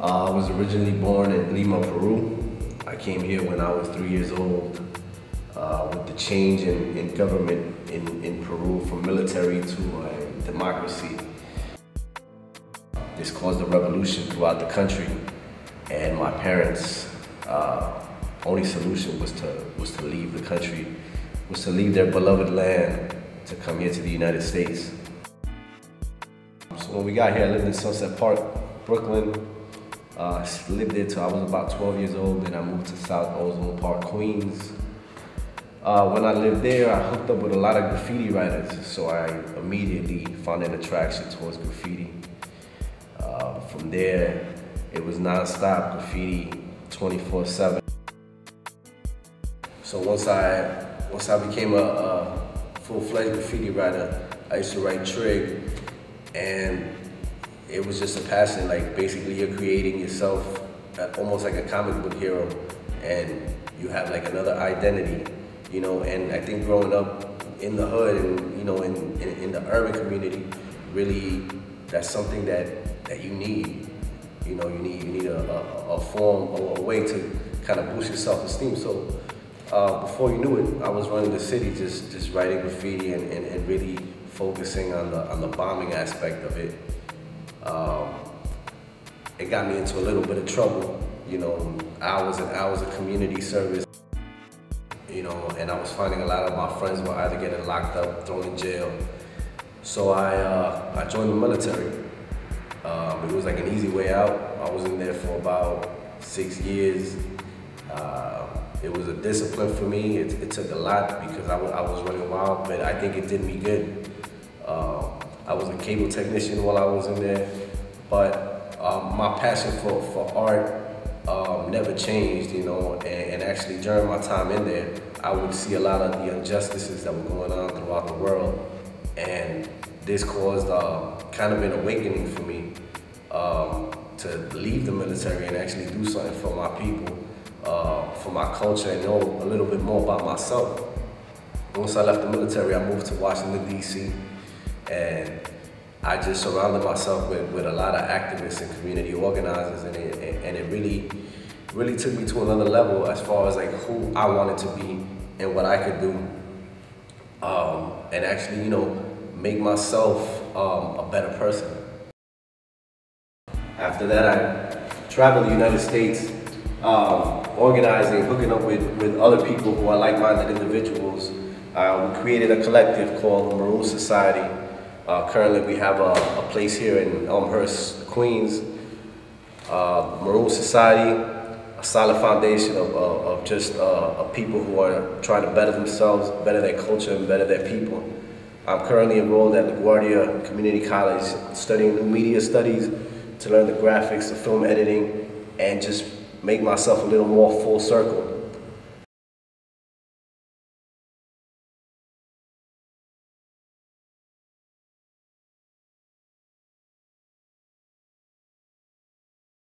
I was originally born in Lima, Peru. I came here when I was 3 years old. With the change in government in Peru from military to democracy. This caused a revolution throughout the country, and my parents' only solution was to leave the country, was to leave their beloved land to come here to the United States. So when we got here, I lived in Sunset Park, Brooklyn. I lived there till I was about 12 years old, and I moved to South Ozone Park, Queens. When I lived there, I hooked up with a lot of graffiti writers, so I immediately found an attraction towards graffiti. From there, it was non-stop graffiti, 24/7. So once I became a full-fledged graffiti writer, I used to write trig, and it was just a passion. Like, basically, you're creating yourself almost like a comic book hero, and you have like another identity, you know. And I think growing up in the hood and, you know, in the urban community, really, that's something that you need. You know, you need a form or a way to kind of boost your self-esteem. So before you knew it, I was running the city, just writing graffiti and really focusing on the bombing aspect of it. It got me into a little bit of trouble, you know, hours and hours of community service, you know, and I was finding a lot of my friends were either getting locked up, thrown in jail. So I joined the military. It was like an easy way out. I was in there for about 6 years. It was a discipline for me. It took a lot because I was running wild, but I think it did me good. I was a cable technician while I was in there, but my passion for art never changed, you know, and actually during my time in there, I would see a lot of the injustices that were going on throughout the world, and this caused kind of an awakening for me to leave the military and actually do something for my people, for my culture, and know a little bit more about myself. Once I left the military, I moved to Washington, D.C., and I just surrounded myself with a lot of activists and community organizers, and it really took me to another level as far as like who I wanted to be and what I could do, and actually, you know, make myself a better person. After that, I traveled the United States, organizing, hooking up with other people who are like-minded individuals. We created a collective called the Maroon Society. Currently, we have a place here in Elmhurst, Queens. Maroon Society, a solid foundation of just people who are trying to better themselves, better their culture, and better their people. I'm currently enrolled at LaGuardia Community College, studying new media studies to learn the graphics, the film editing, and just make myself a little more full circle.